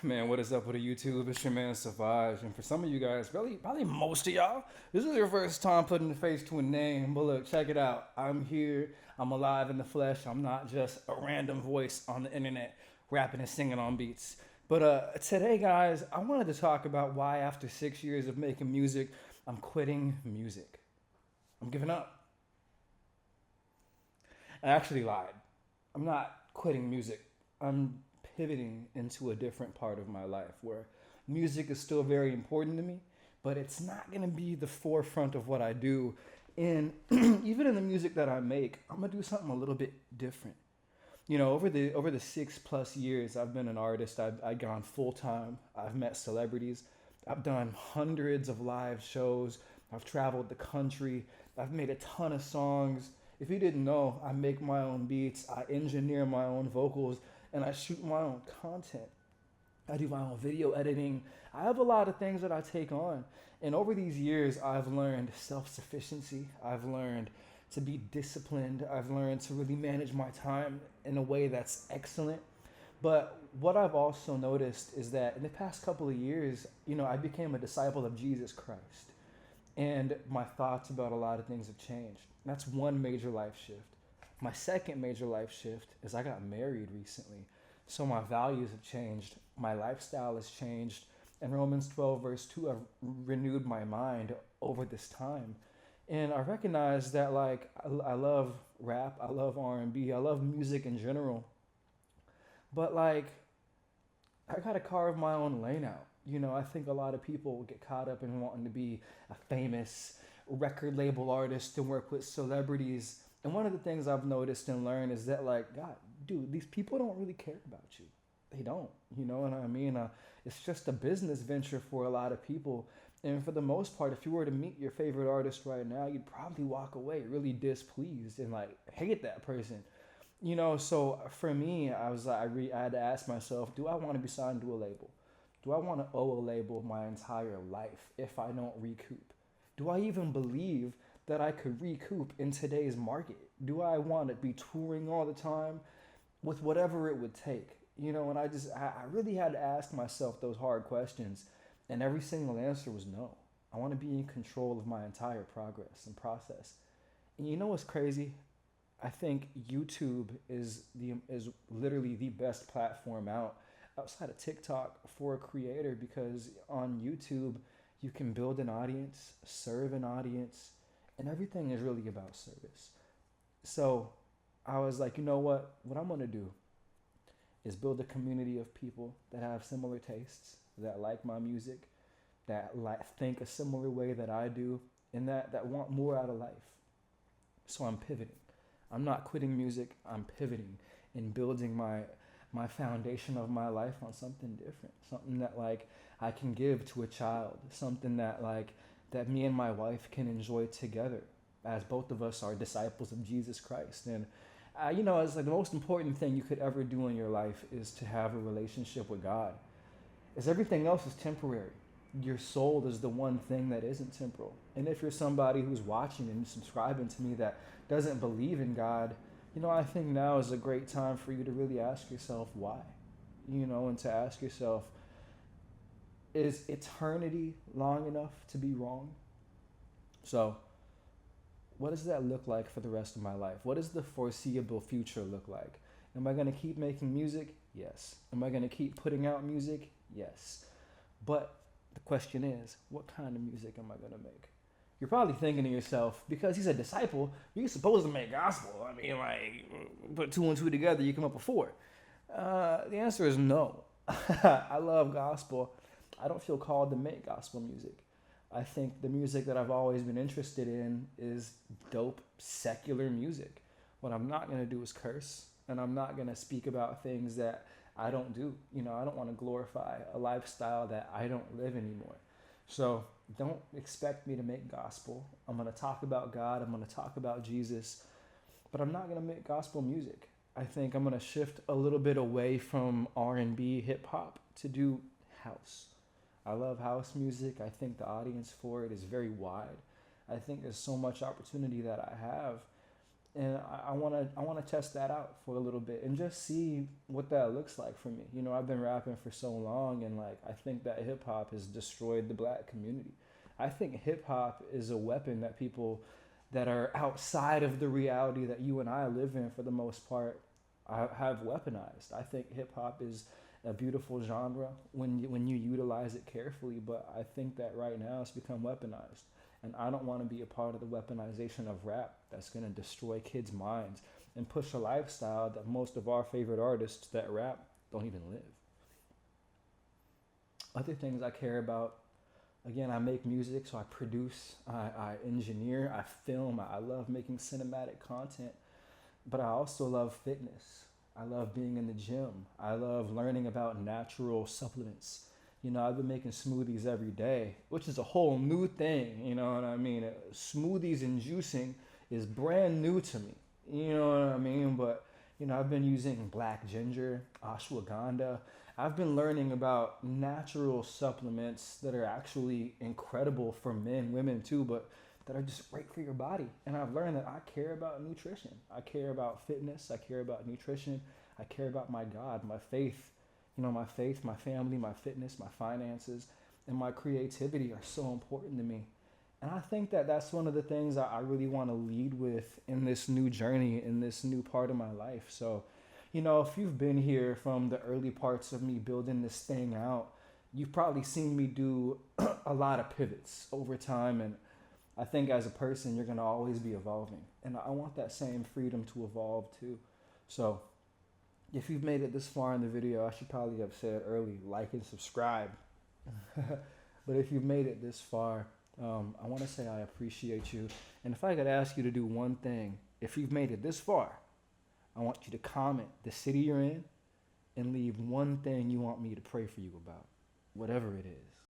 Man, what is up with the YouTube? It's your man Savage, and for some of you guys, probably most of y'all, this is your first time putting a face to a name. But look, check it out. I'm here. I'm alive in the flesh. I'm not just a random voice on the internet rapping and singing on beats. But today, guys, I wanted to talk about why, after 6 years of making music, I'm quitting music. I'm giving up. I actually lied. I'm not quitting music. I'm pivoting into a different part of my life where music is still very important to me, but it's not going to be the forefront of what I do. And even in the music that I make, I'm going to do something a little bit different. You know, over the 6+ years I've been an artist, I've gone full time. I've met celebrities. I've done hundreds of live shows. I've traveled the country. I've made a ton of songs. If you didn't know, I make my own beats, I engineer my own vocals, and I shoot my own content. I do my own video editing. I have a lot of things that I take on. And over these years, I've learned self sufficiency. I've learned to be disciplined. I've learned to really manage my time in a way that's excellent. But what I've also noticed is that in the past couple of years, I became a disciple of Jesus Christ. And my thoughts about a lot of things have changed. That's one major life shift. My second major life shift is I got married recently. So my values have changed. My lifestyle has changed. And Romans 12, verse 2, I've renewed my mind over this time. And I recognize that, like, I love rap, I love R&B, I love music in general. But, like, I gotta carve my own lane out. I think a lot of people get caught up in wanting to be a famous record label artist and work with celebrities. And one of the things I've noticed and learned is that, like, God, dude, these people don't really care about you. They don't. You know what I mean? It's just a business venture for a lot of people. And for the most part, if you were to meet your favorite artist right now, you'd probably walk away really displeased and, like, hate that person. So for me, I had to ask myself, do I want to be signed to a label? Do I want to owe a label my entire life if I don't recoup? Do I even believe that I could recoup in today's market? Do I want to be touring all the time with whatever it would take? And I really had to ask myself those hard questions. And every single answer was no. I want to be in control of my entire progress and process. And you know what's crazy? I think YouTube is literally the best platform outside of TikTok for a creator, because on YouTube you can build an audience, serve an audience, and everything is really about service. So I was like, you know what? What I'm gonna do is build a community of people that have similar tastes, that like my music, that think a similar way that I do, and that want more out of life. So I'm pivoting. I'm not quitting music. I'm pivoting and building my foundation of my life on something different, something that, like, I can give to a child, something that, like, that me and my wife can enjoy together, as both of us are disciples of Jesus Christ. And it's like the most important thing you could ever do in your life is to have a relationship with God. As everything else is temporary. Your soul is the one thing that isn't temporal. And if you're somebody who's watching and subscribing to me that doesn't believe in God, I think now is a great time for you to really ask yourself why. And to ask yourself, is eternity long enough to be wrong? So, what does that look like for the rest of my life? What does the foreseeable future look like? Am I going to keep making music? Yes. Am I going to keep putting out music? Yes. But the question is, what kind of music am I going to make? You're probably thinking to yourself, because he's a disciple, you're supposed to make gospel. I mean, like, put two and two together, you come up with four. The answer is no. I love gospel. I don't feel called to make gospel music. I think the music that I've always been interested in is dope, secular music. What I'm not going to do is curse, and I'm not going to speak about things that I don't do. I don't want to glorify a lifestyle that I don't live anymore. So don't expect me to make gospel. I'm going to talk about God. I'm going to talk about Jesus. But I'm not going to make gospel music. I think I'm going to shift a little bit away from R&B, hip hop to do house. I love house music. I think the audience for it is very wide. I think there's so much opportunity that I have. and I wanna test that out for a little bit and just see what that looks like for me. You know, I've been rapping for so long, and like I think that hip hop has destroyed the black community. I think hip hop is a weapon that people that are outside of the reality that you and I live in for the most part have weaponized. I think hip hop is a beautiful genre when you utilize it carefully, but I think that right now it's become weaponized. And I don't want to be a part of the weaponization of rap that's going to destroy kids' minds and push a lifestyle that most of our favorite artists that rap don't even live. Other things I care about, again, I make music, so I produce, I engineer, I film, I love making cinematic content, but I also love fitness. I love being in the gym. I love learning about natural supplements. You know, I've been making smoothies every day, which is a whole new thing. You know what I mean? Smoothies and juicing is brand new to me. You know what I mean? But, you know, I've been using black ginger, ashwagandha. I've been learning about natural supplements that are actually incredible for men, women too, but that are just great for your body. And I've learned that I care about nutrition. I care about fitness. I care about nutrition. I care about my God, my faith. You know, my faith, my family, my fitness, my finances, and my creativity are so important to me. And I think that that's one of the things I really want to lead with in this new journey, in this new part of my life. So, you know, if you've been here from the early parts of me building this thing out, you've probably seen me do a lot of pivots over time. And I think as a person, you're going to always be evolving. And I want that same freedom to evolve too. So if you've made it this far in the video, I should probably have said early, like and subscribe. But if you've made it this far, I want to say I appreciate you. And if I could ask you to do one thing, if you've made it this far, I want you to comment the city you're in and leave one thing you want me to pray for you about, whatever it is.